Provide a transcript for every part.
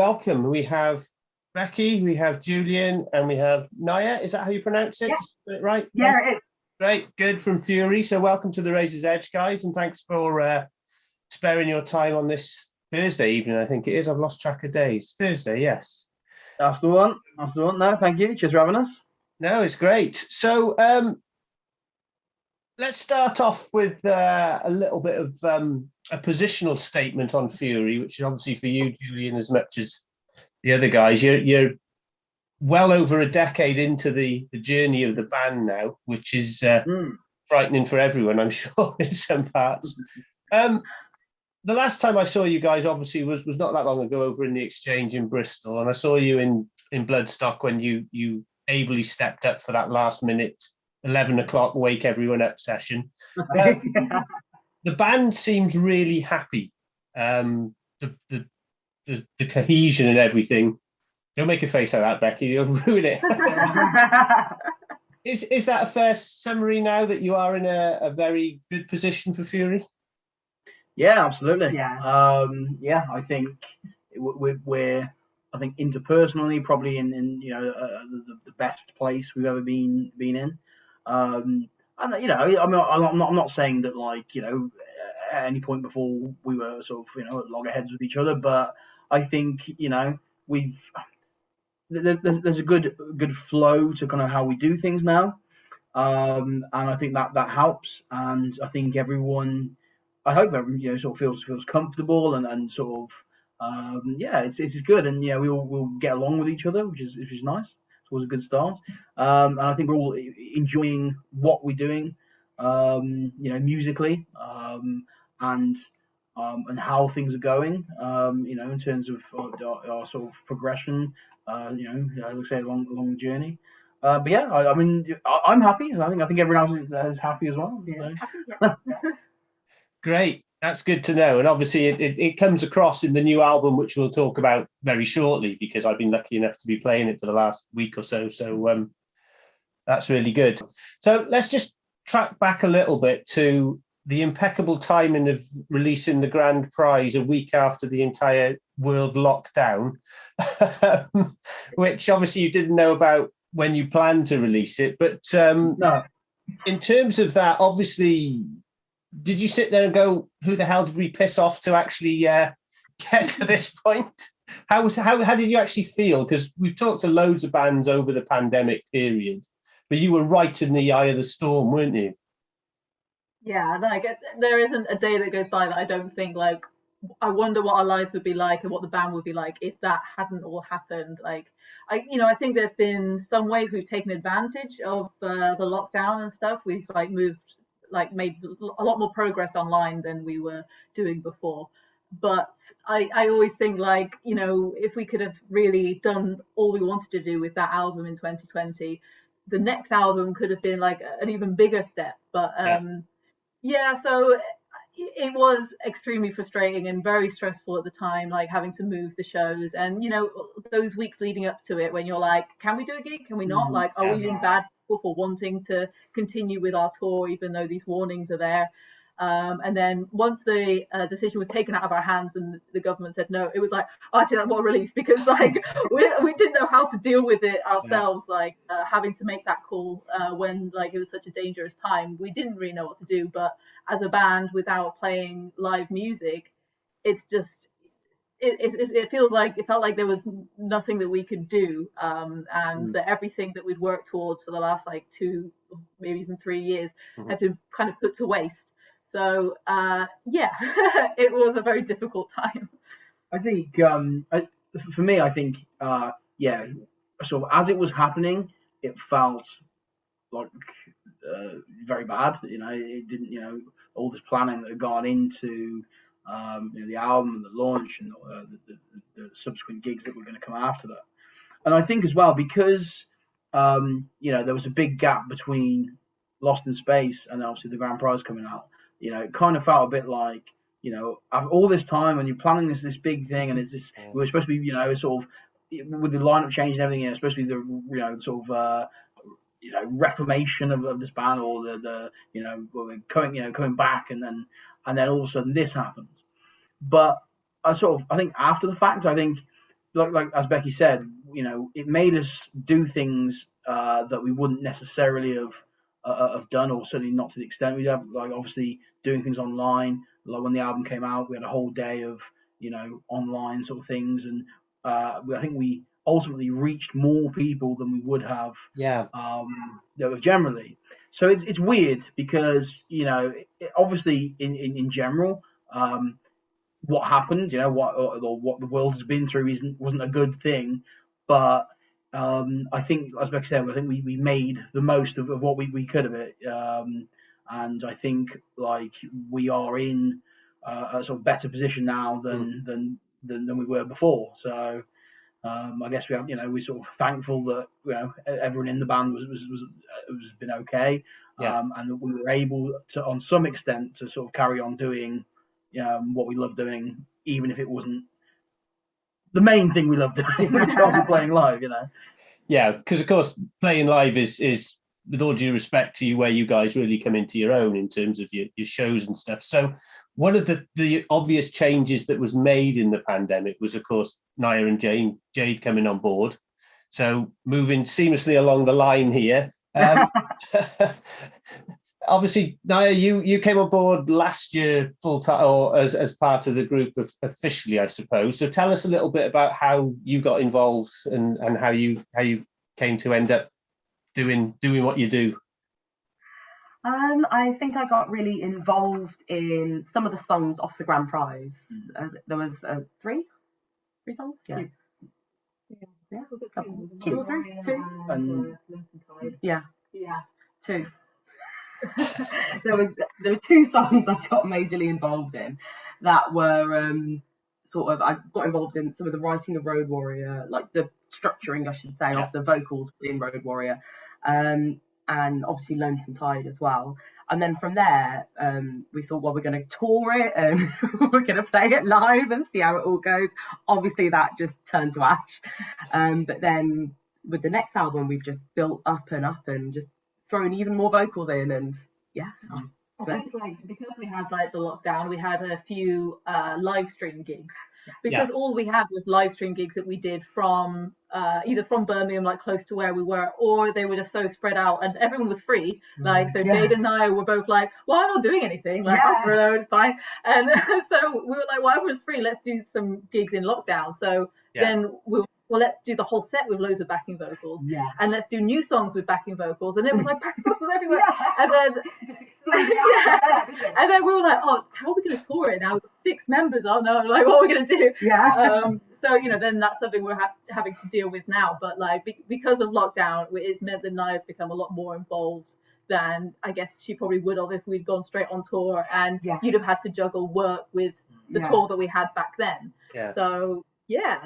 welcome. We have Becky, we have Julian, and we have Nyah. Is that how you pronounce it? Yeah. Is it right? Yeah, it is. Great, good, from Fury. So welcome to the Razor's Edge, guys, and thanks for sparing your time on this Thursday evening, I think it is. I've lost track of days. Thursday, yes. That's the one. That's the one. No, thank you. Cheers for having us. No, it's great. So let's start off with a little bit of a positional statement on Fury, which is obviously for you, Julian, as much as the other guys. You're well over a decade into the journey of the band now, which is frightening for everyone, I'm sure, in some parts. The last time I saw you guys, obviously, was not that long ago over in the Exchange in Bristol, and I saw you in Bloodstock when you ably stepped up for that last minute 11 o'clock wake everyone up session. The band seemed really happy. The cohesion and everything. Don't make a face like that, Becky. You'll ruin it. Is that a fair summary now that you are in a very good position for Fury? Yeah, absolutely. Yeah. I think we're I think interpersonally probably in the best place we've ever been in. And I'm not saying that at any point before we were sort of at loggerheads with each other, but I think there's a good flow to kind of how we do things now, and I think that helps, and I think I hope everyone sort of feels comfortable and sort of it's good, and we'll get along with each other, which is nice. It's always a good start, and I think we're all enjoying what we're doing, musically, and how things are going, in terms of our sort of progression, let's say along the journey. But yeah, I'm happy, and I think everyone else is happy as well. Yeah. So. Great, that's good to know. And obviously it comes across in the new album, which we'll talk about very shortly, because I've been lucky enough to be playing it for the last week or so. So that's really good. So let's just track back a little bit to the impeccable timing of releasing the grand prize a week after the entire world lockdown, which obviously you didn't know about when you planned to release it. But No. In terms of that, obviously, did you sit there and go, who the hell did we piss off to actually get to this point? How did you actually feel? Because we've talked to loads of bands over the pandemic period, but you were right in the eye of the storm, weren't you? Yeah, there isn't a day that goes by that I don't think I wonder what our lives would be like and what the band would be like if that hadn't all happened. I think there's been some ways we've taken advantage of the lockdown and stuff. We've made a lot more progress online than we were doing before. But I always think if we could have really done all we wanted to do with that album in 2020, the next album could have been an even bigger step. But so it was extremely frustrating and very stressful at the time, having to move the shows and those weeks leading up to it when you're like, can we do a gig, can we not, are we in bad for wanting to continue with our tour even though these warnings are there. And then once the decision was taken out of our hands and the government said no, it was actually what a relief, because we didn't know how to deal with it ourselves. Having to make that call when it was such a dangerous time, we didn't really know what to do. But as a band, without playing live music, it's just it felt like there was nothing that we could do, and that everything that we'd worked towards for the last 2, maybe even 3 years had been kind of put to waste. So it was a very difficult time. I think for me, sort of as it was happening, it felt very bad. It didn't. All this planning that had gone into the album and the launch and the subsequent gigs that were going to come after that. And I think as well, because there was a big gap between Lost in Space and obviously the grand prize coming out. It kind of felt a bit like, after all this time and you're planning this big thing, and it's this, we were supposed to be, sort of with the lineup change and everything, supposed to be the, sort of, reformation of this band, or the coming back, and then all of a sudden this happens. But I think after the fact, I think like as Becky said, it made us do things that we wouldn't necessarily have done, or certainly not to the extent we have. Like obviously doing things online. Like when the album came out, we had a whole day of online sort of things, and I think we ultimately reached more people than we would have generally. So it's weird because obviously in general, what happened, what the world has been through wasn't a good thing, but I think, as Beck said, I think we made the most of what we could of it, and I think like we are in a sort of better position now than we were before. So I guess we're sort of thankful that everyone in the band was been okay, and that we were able to, on some extent, to sort of carry on doing what we love doing, even if it wasn't the main thing we love doing, which was playing live. Yeah, because of course playing live is with all due respect to you, where you guys really come into your own in terms of your shows and stuff. So one of the obvious changes that was made in the pandemic was, of course, Nyah and Jade coming on board. So moving seamlessly along the line here. Obviously, Nyah, you came on board last year full time, or as part of the group officially, I suppose. So tell us a little bit about how you got involved and how you came to end up doing what you do. I think I got really involved in some of the songs off the grand prize. There was three songs. Yeah. Yeah. Two. Yeah. Yeah. Two. there were two songs I got majorly involved in that were I got involved in some of the writing of Road Warrior, like the structuring, I should say, of the vocals in Road Warrior, and obviously Lonesome Tide as well. And then from there, we thought, well, we're going to tour it and we're going to play it live and see how it all goes. Obviously, that just turned to ash. But then with the next album, we've just built up and just thrown even more vocals in, and I think because we had the lockdown, we had a few live stream gigs, because all we had was live stream gigs that we did from either from Birmingham, like close to where we were, or they were just so spread out and everyone was free. Jade and I were both like, well, I'm not doing anything, it's fine. And so we were like, well, everyone's free, let's do some gigs in lockdown. So then let's do the whole set with loads of backing vocals, and let's do new songs with backing vocals, and it was like backing vocals everywhere. And then just and then we were like, oh, how are we going to tour it now with 6 members? Oh no, like what are we going to do? So then that's something we're having to deal with now. But because of lockdown, it's meant that Nyah's become a lot more involved than I guess she probably would have if we'd gone straight on tour, and you'd have had to juggle work with the tour that we had back then. So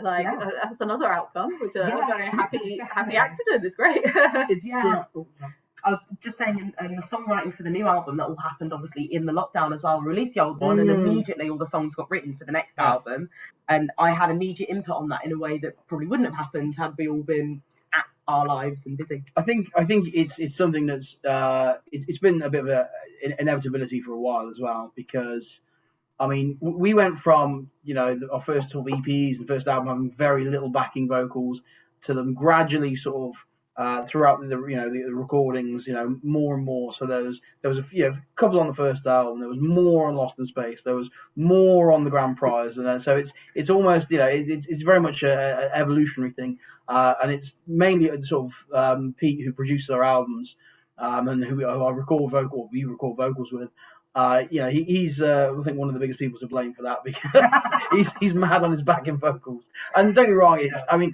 that's another outcome, which a very happy accident. It's great. I was just saying, in the songwriting for the new album, that all happened obviously in the lockdown as well. We released the old one, and immediately all the songs got written for the next album, and I had immediate input on that in a way that probably wouldn't have happened had we all been at our lives and busy. I think it's something that's it's been a bit of an inevitability for a while as well, because I mean, we went from our first 12 EPs and first album having very little backing vocals to them gradually sort of throughout the recordings, more and more. So there was a couple on the first album, there was more on Lost in Space, there was more on the grand prize, and so it's almost it's very much an evolutionary thing, and it's mainly sort of Pete, who produces our albums, and who we record vocals with. He's I think one of the biggest people to blame for that, because he's mad on his backing vocals. And don't get me wrong,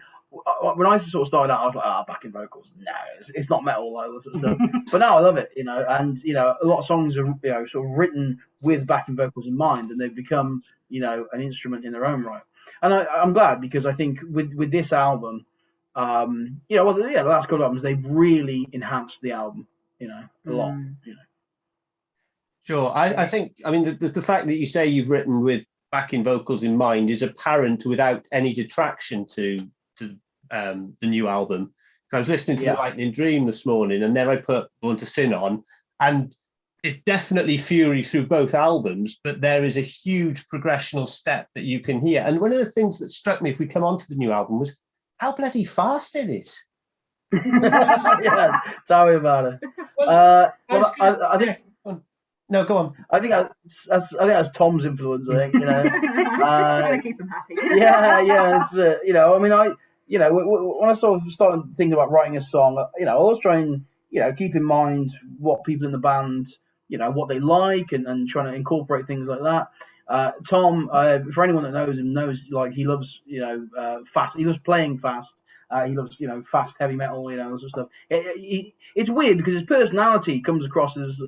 when I sort of started out, I was like, backing vocals, no, it's not metal, like that sort of stuff. But now I love it, and a lot of songs are sort of written with backing vocals in mind, and they've become an instrument in their own right. And I'm glad, because I think with this album, the last couple of albums, they've really enhanced the album, a lot. Sure. I think, the fact that you say you've written with backing vocals in mind is apparent without any detraction to the new album. I was listening to The Lightning Dream this morning, and then I put Born to Sin on, and it's definitely Fury through both albums, but there is a huge progressional step that you can hear. And one of the things that struck me, if we come on to the new album, was how bloody fast it is. Yeah, tell me about it. I think. No, go on. I think that's Tom's influence. I think, you know. Trying to keep them happy. Yeah. It's, you know, I mean, when I sort of started thinking about writing a song, you know, I always try and, you know, keep in mind what people in the band, you know, what they like, and trying to incorporate things like that. Tom, for anyone that knows him, knows like he loves, you know, fast. He loves playing fast. He loves, you know, fast heavy metal, you know, sort of stuff. It's weird because his personality comes across as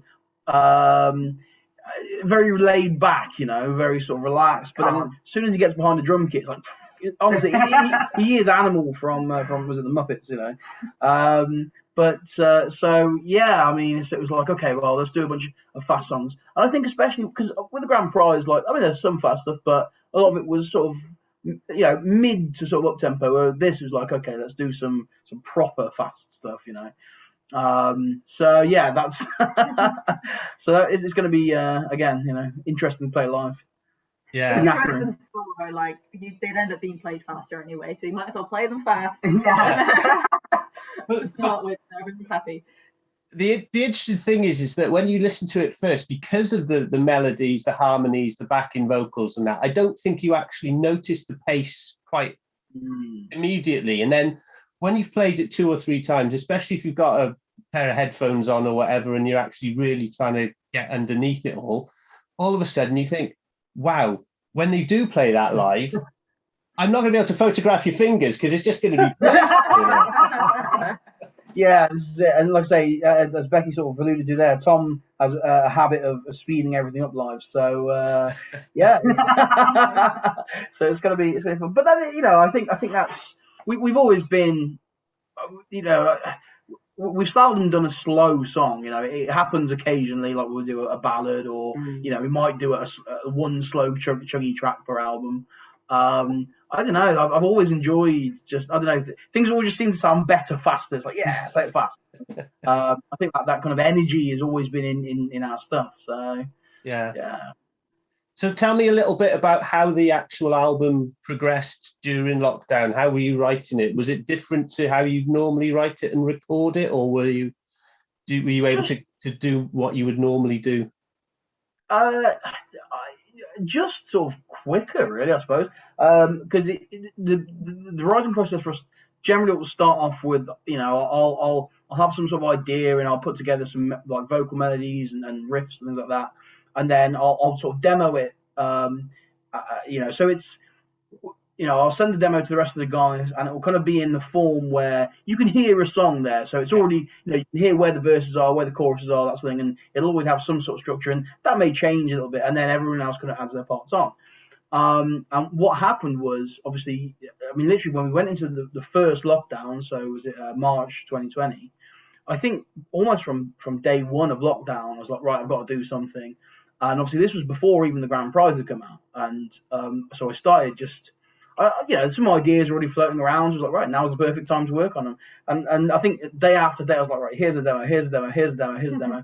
very laid back, you know, very sort of relaxed. But then as soon as he gets behind the drum kit, it's like, honestly, he is Animal from was it the Muppets, you know? So yeah, I mean, it was like, okay, well, let's do a bunch of fast songs. And I think especially because with the Grand Prize, like, I mean, there's some fast stuff, but a lot of it was sort of, you know, mid to sort of up tempo. Where this was like, okay, let's do some proper fast stuff, you know. So yeah, that's so it's going to be again, you know, interesting to play live. Yeah. Like they'd end up being played faster anyway, so you might as well play them fast. Yeah. Start with everyone's happy. The interesting thing is that when you listen to it first, because of the melodies, the harmonies, the backing vocals and that, I don't think you actually notice the pace quite immediately. And then when you've played it 2 or 3 times, especially if you've got a pair of headphones on or whatever, and you're actually really trying to get underneath it all of a sudden you think, wow, when they do play that live, I'm not going to be able to photograph your fingers because it's just going to be... Yeah, and like I say, as Becky sort of alluded to there, Tom has a habit of speeding everything up live. So yeah, so it's gonna be fun. But then, you know, I think that's we've always been, you know, we've seldom done a slow song. You know, it happens occasionally, like we'll do a ballad, or you know, we might do a one slow chuggy track per album. I don't know. I've always enjoyed just, I don't know, things always just seem to sound better faster. It's like, yeah, play it fast. I think that kind of energy has always been in our stuff. So yeah. So tell me a little bit about how the actual album progressed during lockdown. How were you writing it? Was it different to how you normally write it and record it, or were you able to do what you would normally do? Just sort of quicker, really, I suppose, because the writing process for us generally will start off with, you know, I'll have some sort of idea and I'll put together some like vocal melodies and riffs and things like that, and then I'll sort of demo it, you know, so it's, you know, I'll send the demo to the rest of the guys, and it will kind of be in the form where you can hear a song there. So it's already, you know, you can hear where the verses are, where the choruses are, that sort of thing, and it'll always have some sort of structure, and that may change a little bit, and then everyone else kind of adds their parts on. And what happened was, obviously, I mean, literally when we went into the first lockdown, so was it March 2020? I think almost from day one of lockdown, I was like, right, I've got to do something. And obviously this was before even the Grand Prize had come out, and so I started just. You know, some ideas already floating around. I was like, right, now's the perfect time to work on them. And I think day after day, I was like, right, here's the demo, here's the demo, here's the demo, here's the demo.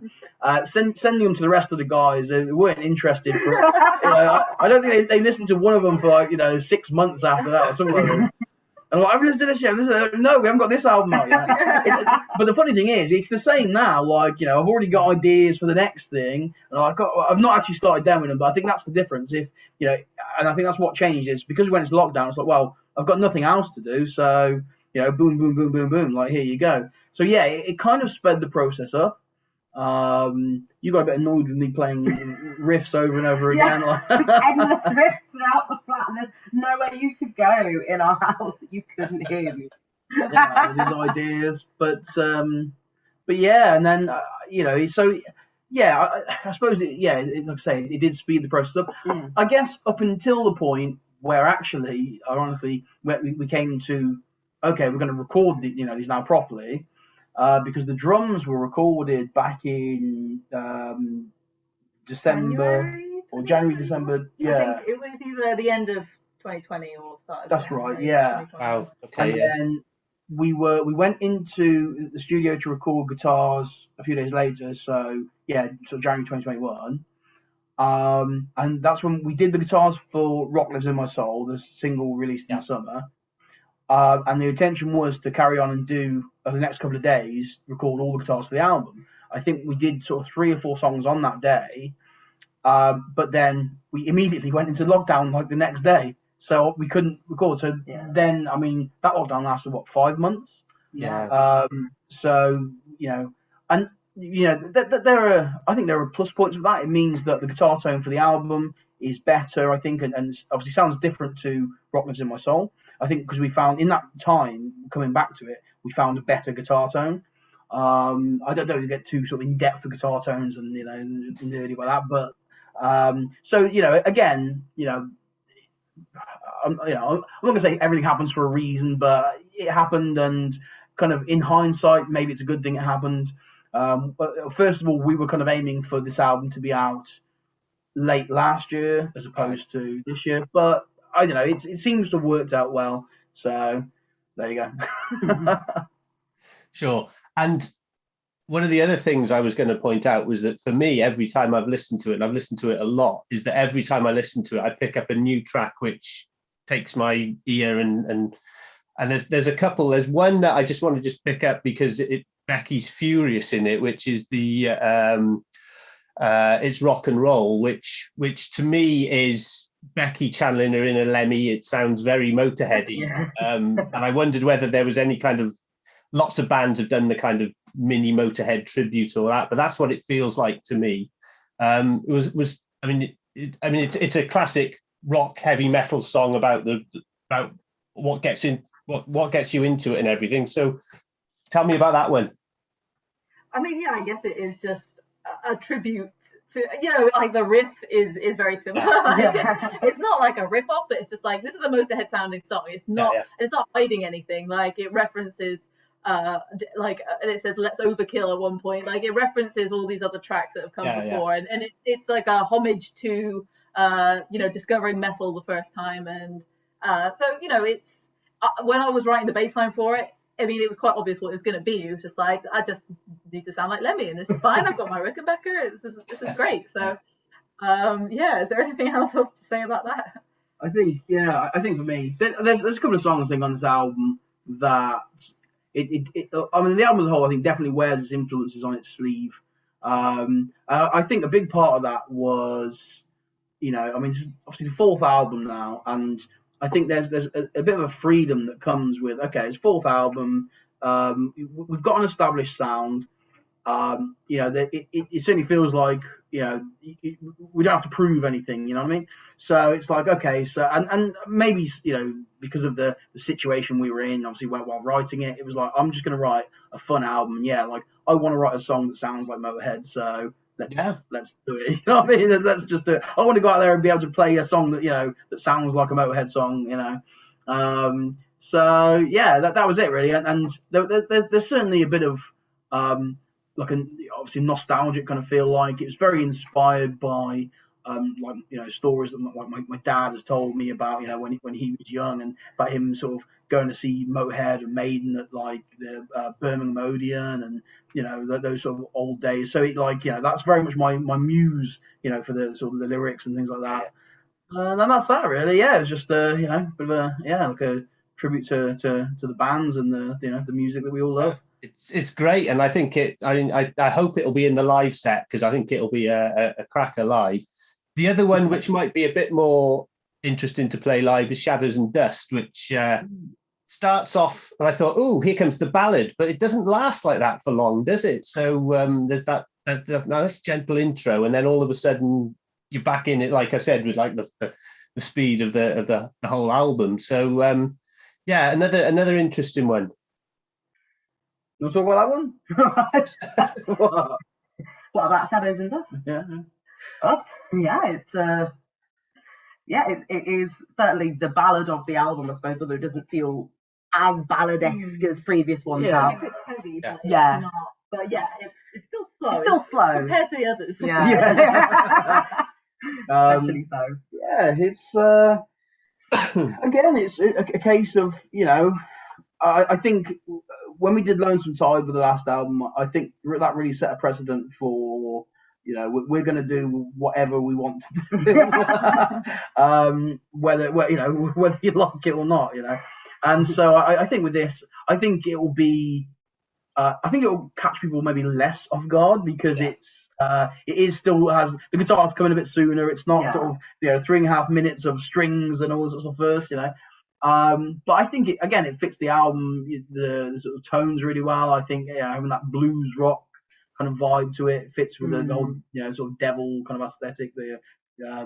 Sending them to the rest of the guys who weren't interested. For, you know, I don't think they listened to one of them for like, you know, 6 months after that or something like this. And I'm like, I've listened to this yet. No, we haven't got this album out yet. But the funny thing is, it's the same now. Like, you know, I've already got ideas for the next thing, and I've not actually started demoing them. But I think that's the difference. If you know, and I think that's what changed is because when it's lockdown, it's like, well, I've got nothing else to do, so you know, boom, boom, boom, boom, boom. Like, here you go. So yeah, it kind of sped the process up. You got a bit annoyed with me playing riffs over and over again. Like endless riffs throughout the flat, and there's nowhere you could go in our house that you couldn't hear me. Yeah, there's ideas, but yeah, and then you know, so yeah, I suppose like I say, it did speed the process up. I guess up until the point where actually, ironically, we came to, okay, we're going to record these now properly. Because the drums were recorded back in December or January, December. Yeah, I think it was either the end of 2020 or start of That's right. Yeah. Wow. Okay. And then we went into the studio to record guitars a few days later. So yeah, so January 2021. And that's when we did the guitars for Rock Lives in My Soul, the single released in the summer. And the intention was to carry on and do, over the next couple of days, record all the guitars for the album. I think we did sort of 3 or 4 songs on that day, but then we immediately went into lockdown like the next day, so we couldn't record. So then, I mean, that lockdown lasted, what, 5 months? Yeah. So, and I think there are plus points of that. It means that the guitar tone for the album is better, I think, and obviously sounds different to Rock Lives in My Soul. I think because we found in that time, coming back to it, we found a better guitar tone. I don't know to get too sort of in depth with guitar tones and nerdy like that, but so again, I'm not gonna say everything happens for a reason, but it happened, and kind of in hindsight, maybe it's a good thing it happened. But first of all, we were kind of aiming for this album to be out late last year as opposed to this year, but I don't know, it seems to have worked out well. So there you go. Sure. And one of the other things I was going to point out was that for me, every time I've listened to it, and I've listened to it a lot, is that every time I listen to it, I pick up a new track which takes my ear, and there's a couple. There's one that I just want to just pick up because Becky's furious in it, which is the it's Rock and Roll, which to me is Becky channeling her inner Lemmy. It sounds very Motorheady. And I wondered whether there was any kind of, lots of bands have done the kind of mini Motorhead tribute or that, but that's what it feels like to me. It's a classic rock heavy metal song about what gets you into it and everything. So tell me about that one. I mean, yeah, I guess it is just a tribute to, like the riff is very similar. It's not like a rip off, but it's just like, this is a Motorhead sounding song. It's not it's not hiding anything. Like it references and it says "Let's Overkill" at one point. Like it references all these other tracks that have come before, and it's like a homage to discovering metal the first time. And so it's when I was writing the bass line for it, I mean, it was quite obvious what it was going to be. It was just like, I just need to sound like Lemmy, and this is fine. I've got my Rickenbacker. This is great. So is there anything else to say about that? I think for me, there's a couple of songs I think on this album that the album as a whole, I think, definitely wears its influences on its sleeve. I think a big part of that was, it's obviously the 4th album now, and I think there's a bit of a freedom that comes with, okay, it's 4th album, we've got an established sound, it certainly feels like, we don't have to prove anything, you know what I mean? So it's like, okay, so, and maybe, because of the situation we were in, obviously while writing it, it was like, I'm just going to write a fun album. And like, I want to write a song that sounds like Motorhead. So let's do it. You know what I mean? Let's just do it. I want to go out there and be able to play a song that, that sounds like a Motorhead song, So yeah, that was it really. And there's certainly a bit of, like an obviously nostalgic kind of feel. Like it was very inspired by stories that my dad has told me about when he was young, and about him sort of going to see Motorhead and Maiden at like the Birmingham Odeon, and those sort of old days. So that's very much my muse, for the sort of the lyrics and things like that. And that's that really. It was just bit of a like a tribute to the bands and the music that we all love. It's great, and I think I hope it'll be in the live set, because I think it'll be a cracker live. The other one, which might be a bit more interesting to play live, is Shadows and Dust, which starts off, and I thought, oh, here comes the ballad, but it doesn't last like that for long, does it? So there's that nice gentle intro, and then all of a sudden you're back in it, like I said, with like the speed of the whole album. So another interesting one. You want to talk about that one? What about Shadows and Dust? It is certainly the ballad of the album, I suppose, although it doesn't feel as ballad-esque as previous ones have. It's heavy, but it's not. But it's still slow. It's still slow compared to the others. Especially so. Yeah, it's again, it's a case of I think when we did Lonesome Tide with the last album, I think that really set a precedent for, you know, we're going to do whatever we want to do, whether you like it or not, you know. And so I think with this, I think it will be, I think it will catch people maybe less off guard because it is still has the guitars coming a bit sooner. It's not sort of 3.5 minutes of strings and all this sort of stuff first, you know. But I think it fits the album, the sort of tones really well. I think having that blues rock kind of vibe to it fits with the whole sort of devil kind of aesthetic, the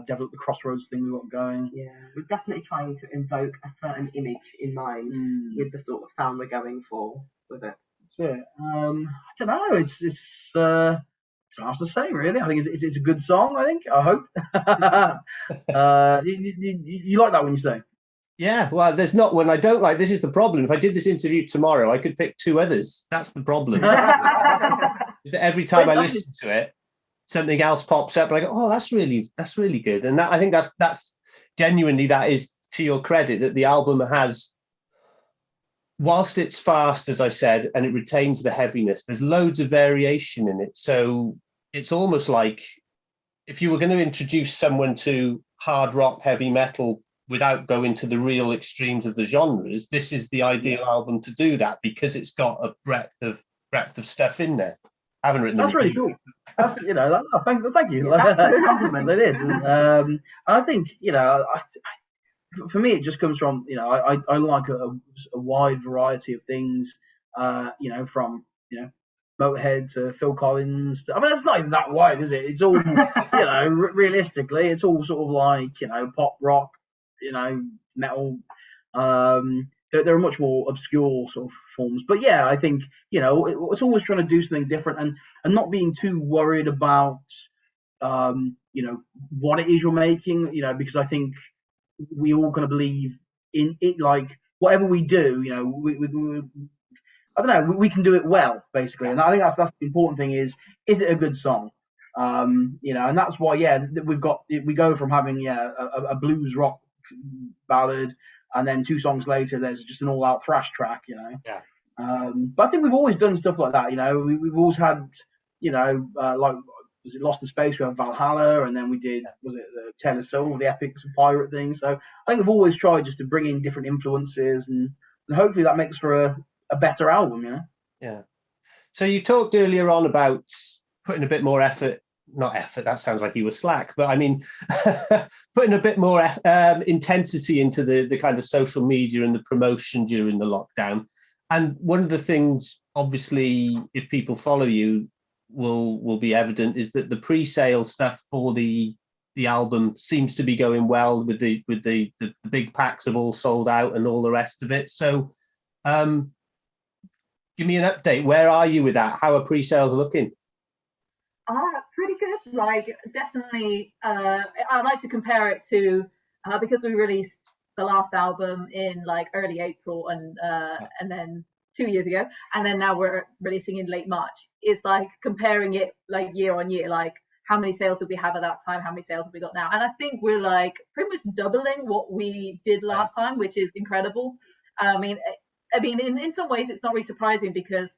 devil at the crossroads thing we got going. Yeah, we're definitely trying to invoke a certain image in mind with the sort of sound we're going for with it. That's it. I don't know. It's hard to say, really. I think it's a good song. I think. I hope. You like that one, you say? Yeah. Well, there's not one I don't like. This is the problem. If I did this interview tomorrow, I could pick 2 others. That's the problem. Is that every time I listen to it, something else pops up, and I go, "Oh, that's really good." And I think that's genuinely, that is to your credit, that the album has, whilst it's fast, as I said, and it retains the heaviness, there's loads of variation in it. So it's almost like if you were going to introduce someone to hard rock, heavy metal without going to the real extremes of the genres, this is the ideal album to do that, because it's got a breadth of stuff in there. I haven't written. That's really cool. That's, thank you. That's a compliment. It is, and I think for me, it just comes from I like a wide variety of things. From Motorhead to Phil Collins. I mean, it's not even that wide, is it? It's all realistically, it's all sort of like pop rock, metal. There are much more obscure sort of forms, but yeah, I think it's always trying to do something different and not being too worried about what it is you're making, because I think we all kind of believe in it, like whatever we do, I don't know, we can do it well, basically, and I think that's the important thing is it a good song, and that's why we go from having a blues rock ballad. And then 2 songs later, there's just an all-out thrash track, Yeah. But I think we've always done stuff like that, We've always had, like, was it Lost in Space? We had Valhalla, and then we did, was it the Tale of Soul, the epic pirate thing? So I think we've always tried just to bring in different influences, and hopefully that makes for a better album, Yeah. So you talked earlier on about putting a bit more effort. Not effort, that sounds like you were slack, but I mean putting a bit more intensity into the kind of social media and the promotion during the lockdown. And one of the things, obviously, if people follow you, will be evident, is that the pre-sale stuff for the album seems to be going well, with the big packs have all sold out and all the rest of it. So give me an update. Where are you with that? How are pre-sales looking? Pretty good. Like, definitely, I like to compare it to because we released the last album in like early April and then 2 years ago, and then now we're releasing in late March. It's like comparing it like year on year, like how many sales did we have at that time, how many sales have we got now, and I think we're like pretty much doubling what we did last time, which is incredible. I mean, in some ways it's not really surprising, because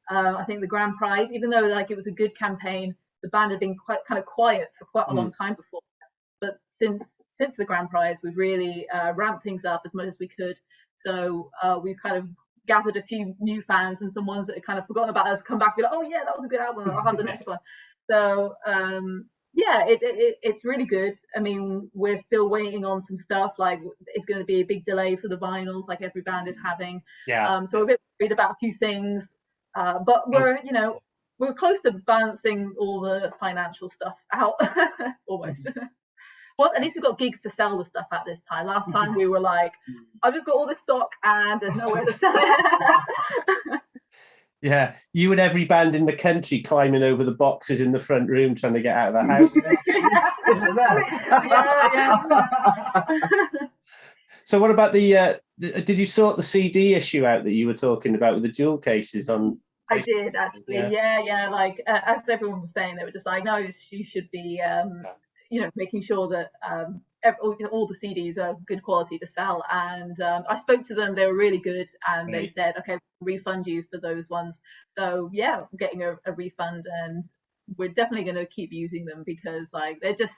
I think the grand prize, even though like it was a good campaign, the band had been quite kind of quiet for quite a long time before. But since the grand prize, we've really ramped things up as much as we could. So we've kind of gathered a few new fans, and some ones that had kind of forgotten about us come back and be like, "Oh yeah, that was a good album. I'll have the next one." So it's really good. I mean, we're still waiting on some stuff. Like, it's going to be a big delay for the vinyls, like every band is having. Yeah. So we're a bit worried about a few things. But we're close to balancing all the financial stuff out, almost. Well, at least we've got gigs to sell the stuff at this time. Last time we were like, I've just got all this stock and there's nowhere to sell it. Yeah, you and every band in the country climbing over the boxes in the front room trying to get out of the house. Yeah. So what about did you sort the CD issue out that you were talking about with the jewel cases on? I did, actually. Yeah. Like, as everyone was saying, they were just like, no, you should be, making sure that all the CDs are good quality to sell. And I spoke to them; they were really good, and they said, "Okay, we'll refund you for those ones." So yeah, I'm getting a refund, and we're definitely going to keep using them because like it's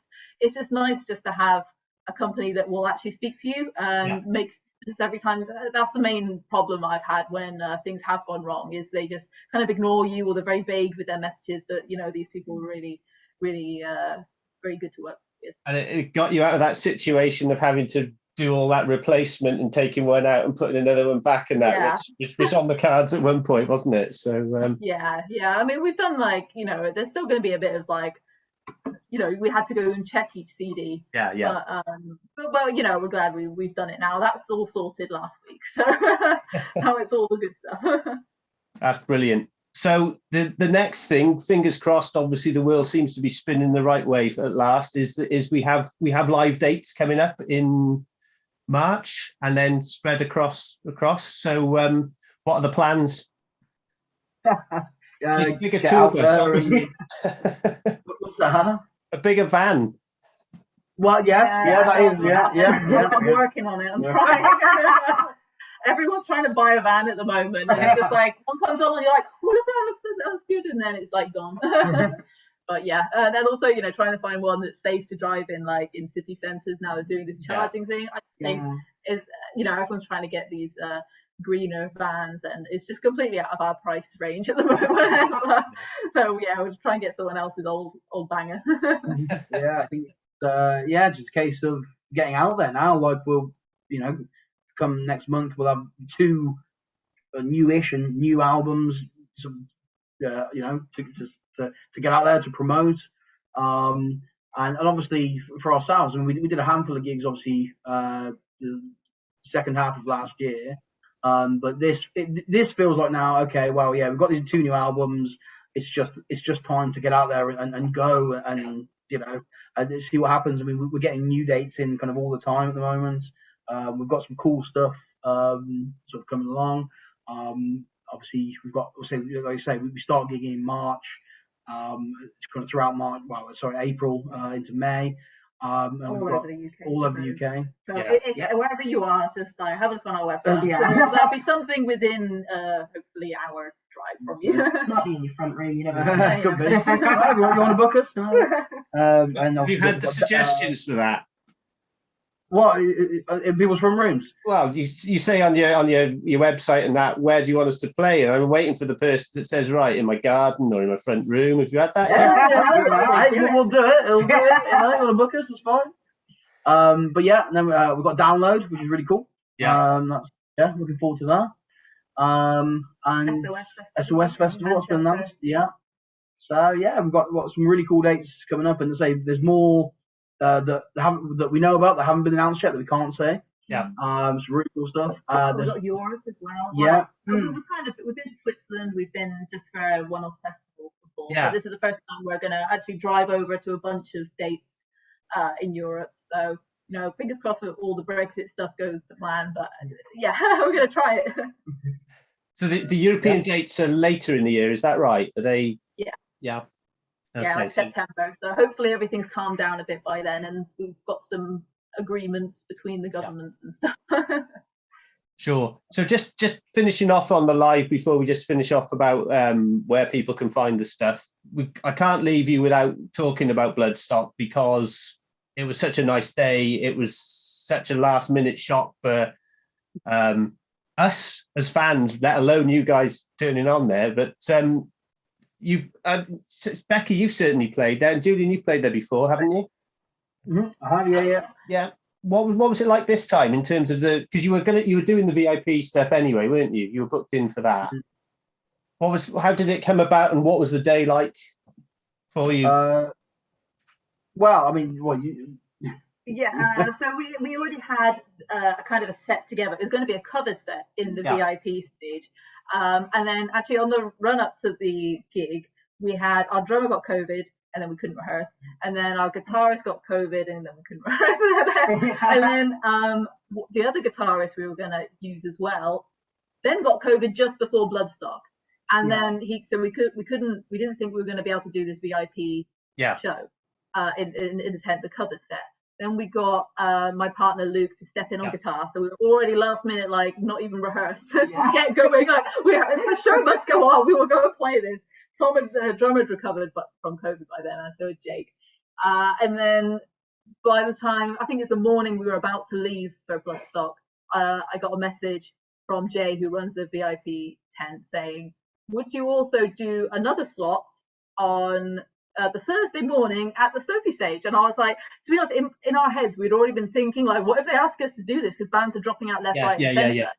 just nice just to have a company that will actually speak to you and makes sense every time. That's the main problem I've had when things have gone wrong, is they just kind of ignore you, or they're very vague with their messages. But these people are really very good to work with. And it got you out of that situation of having to do all that replacement and taking one out and putting another one back, and that which was on the cards at one point, wasn't it? So yeah. I mean, we've done like there's still going to be a bit of like we had to go and check each CD. But well, we're glad we've done it now. That's all sorted last week, so now it's all the good stuff. That's brilliant. So the next thing, fingers crossed, obviously the world seems to be spinning the right way at last, is we have live dates coming up in March and then spread across. So what are the plans? Bigger tour bus, obviously. What's that? A bigger van. Well, yes, that is, I'm working on it. I'm trying. Everyone's trying to buy a van at the moment, and it's just like one comes on and you're like, "What if that looks good?" and then it's like gone. But yeah, and then also trying to find one that's safe to drive in, like in city centres. Now they're doing this charging thing. I think is everyone's trying to get these greener vans, and it's just completely out of our price range at the moment. So yeah, we'll try and get someone else's old banger. I think just a case of getting out there now. Like we'll come next month we'll have 2 newish and new albums, to get out there to promote, and obviously for ourselves. And we did a handful of gigs, obviously the second half of last year, but this feels like now, okay, well, yeah, we've got these 2 new albums. It's just time to get out there and go and and see what happens. I mean, we're getting new dates in kind of all the time at the moment. We've got some cool stuff sort of coming along. Obviously, we've got, like I say, we start gigging in March, kind of throughout March. Well, sorry, April into May. All over the UK. All over the UK. So wherever you are, just have a look on our website. There'll be something within hopefully our drive from you. Might be in your front room, you never know. Could be. You want to book us? And have you had the suggestions for that? What, in people's front rooms? Well, you say on your website and that, where do you want us to play? And I'm waiting for the person that says, right, in my garden or in my front room. Have you had that? We'll do it. We'll do it. You want to book us? That's fine. But yeah, and then we've got Download, which is really cool. Looking forward to that. And SOS Festival, that's been announced. Yeah. So yeah, we've got some really cool dates coming up, and to say there's more that we know about that haven't been announced yet that we can't say. Some really cool stuff. We've got Europe as well. Yeah. We've been to Switzerland. We've been just for a one-off festival before. Yeah. But this is the first time we're going to actually drive over to a bunch of dates in Europe. So fingers crossed that all the Brexit stuff goes to plan. But yeah, we're going to try it. So the European dates are later in the year, is that right? Are they? Yeah. Okay, like September. So hopefully everything's calmed down a bit by then, and we've got some agreements between the governments and stuff. Sure. So just finishing off on the live before we just finish off about where people can find the stuff. I can't leave you without talking about Bloodstock, because it was such a nice day. It was such a last minute shock for us as fans, let alone you guys turning on there. But Becky, you've certainly played there, and Julian, you've played there before, haven't you? Mm-hmm. I have, yeah. What was it like this time in terms of because you were doing the VIP stuff anyway, weren't you? You were booked in for that. How did it come about, and what was the day like for you? Well, I mean, so we already had a kind of a set together. It was going to be a cover set in the VIP stage. And then actually on the run up to the gig, we had our drummer got COVID, and then we couldn't rehearse. And then our guitarist got COVID, and then we couldn't rehearse. And then the other guitarist we were going to use as well, then got COVID just before Bloodstock. And then we didn't think we were going to be able to do this VIP show in the cover set. Then we got my partner Luke to step in on guitar. So we were already last minute, like not even rehearsed. Just get going. Like the show must go on. We will go and play this. Tom, the drummer, had recovered but from COVID by then, and so had Jake. And then by the time, I think it's the morning we were about to leave for Bloodstock, I got a message from Jay, who runs the VIP tent, saying, would you also do another slot on the Thursday morning at the Sophie stage? And I was like, to be honest, in our heads, we'd already been thinking, like, what if they ask us to do this? Because bands are dropping out left, right, and centre. Yeah.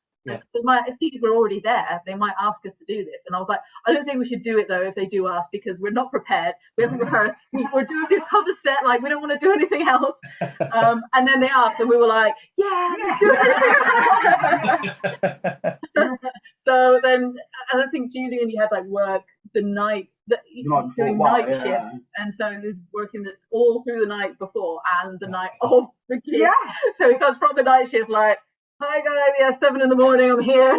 They might, as we're already there, they might ask us to do this. And I was like, I don't think we should do it though if they do ask, because we're not prepared. We haven't rehearsed. We're doing a cover set, like we don't want to do anything else. And then they asked, and we were like, yeah, let's do it. So then, and I think Julian, you had like work the night that doing night shifts, and so he was working all through the night before and the night of the gig. Yeah. So he comes from the night shift like, hi guys, yeah, 7 in the morning, I'm here.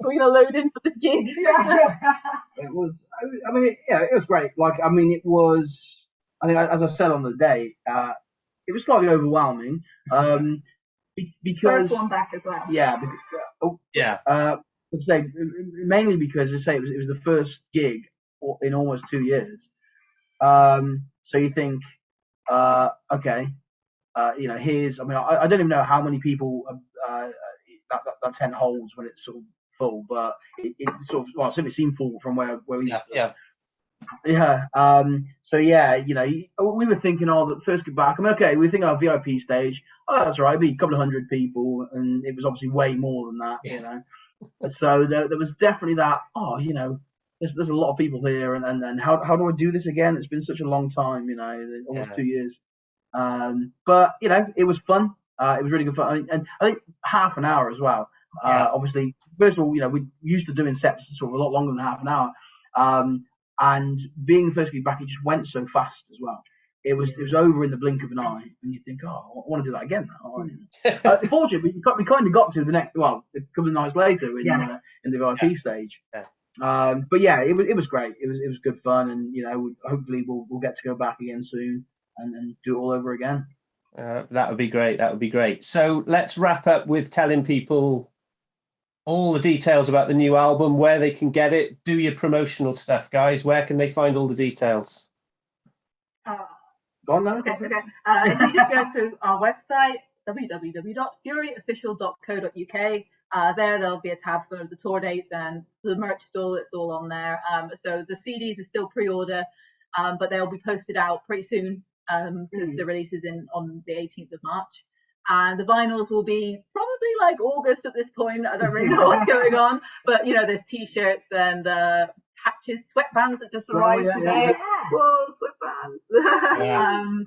We're gonna load in for this gig. It was, I mean, it was great. Like, I mean, it was, I think, as I said on the day, it was slightly overwhelming. Because first one back as well. Yeah. I'd say mainly because, as I say, it was the first gig in almost 2 years. So you think, okay. Here's, I mean, I don't even know how many people that tent holds when it's sort of full, but it sort of, well, it certainly seemed full from where we so yeah, we were thinking, the first get back, I mean, okay, we were thinking our VIP stage, that's all right, it'd be a couple of hundred people, and it was obviously way more than that, So there was definitely that, there's a lot of people here, and how do I do this again? It's been such a long time, almost 2 years. But it was fun. It was really good fun, and I think half an hour as well. Obviously, first of all, we used to doing sets sort of a lot longer than half an hour, and being the first gig back, it just went so fast as well. It was over in the blink of an eye, and you think, I want to do that again now. Fortunately, we kind of got to the next, a couple of nights later in the VIP stage. But yeah, it was great. It was good fun, and hopefully we'll get to go back again soon and do it all over again. That would be great. That would be great. So let's wrap up with telling people all the details about the new album, where they can get it. Do your promotional stuff, guys. Where can they find all the details? Go on now. Okay. If you just go to our website, www.furyofficial.co.uk, there'll be a tab for the tour dates and the merch store. It's all on there. So the CDs are still pre-order, but they'll be posted out pretty soon, because the release is on the 18th of March. And the vinyls will be probably like August at this point. I don't really know what's going on, but there's t-shirts and patches, sweatbands that just arrived today. Whoa, sweatbands.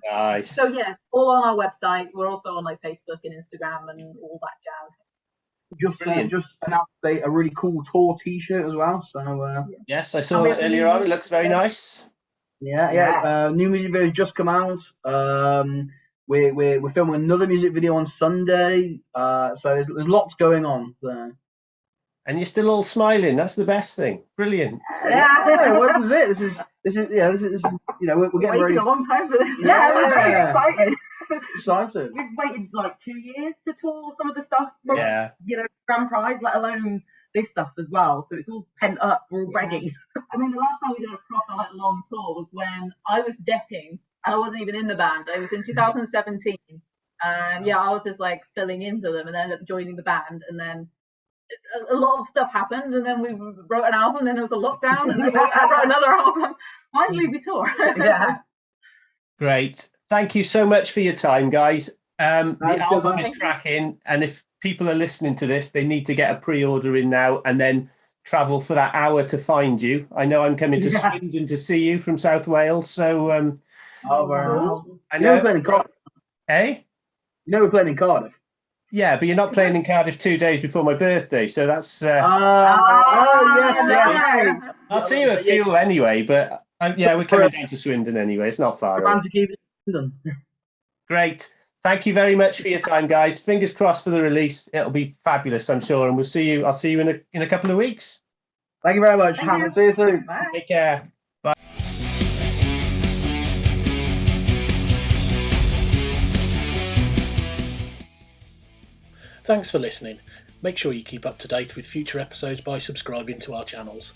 Nice. So yeah, all on our website. We're also on like Facebook and Instagram and all that jazz. Just announced a really cool tour t-shirt as well. So yes, I saw that earlier on. It looks very nice. Yeah. New music video has just come out. We're filming another music video on Sunday. So there's lots going on there. And you're still all smiling. That's the best thing. Brilliant. Yeah. Well, this is it. This is we're getting ready. A long time for this. We're very excited. Excited. We've waited like 2 years to tour some of the stuff from Grand Prize, let alone this stuff as well. So it's all pent up. We're all ready. I mean, the last time we did a proper long tour was when I was decking. I wasn't even in the band. I was in 2017, and I was just like filling in for them, and then ended up joining the band. And then a lot of stuff happened, and then we wrote an album. Then there was a lockdown, and then I wrote another album. Finally, we tour. Great. Thank you so much for your time, guys. The album is cracking, and if people are listening to this, they need to get a pre-order in now, and then travel for that hour to find you. I know I'm coming to Swindon to see you from South Wales, so I know we're playing in Cardiff. Hey? We're playing in Cardiff. Yeah, but you're not playing in Cardiff 2 days before my birthday, so that's. Yes. I'll see you at Fuel anyway, but we're coming down to Swindon anyway. It's not far away. Great. Thank you very much for your time, guys. Fingers crossed for the release. It'll be fabulous, I'm sure, and I'll see you in a couple of weeks. Thank you very much. See you soon. Bye. Take care. Bye. Thanks for listening. Make sure you keep up to date with future episodes by subscribing to our channels.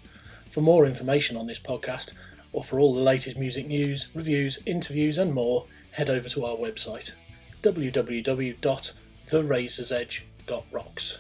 For more information on this podcast, or for all the latest music news, reviews, interviews and more, head over to our website www.therazorsedge.rocks.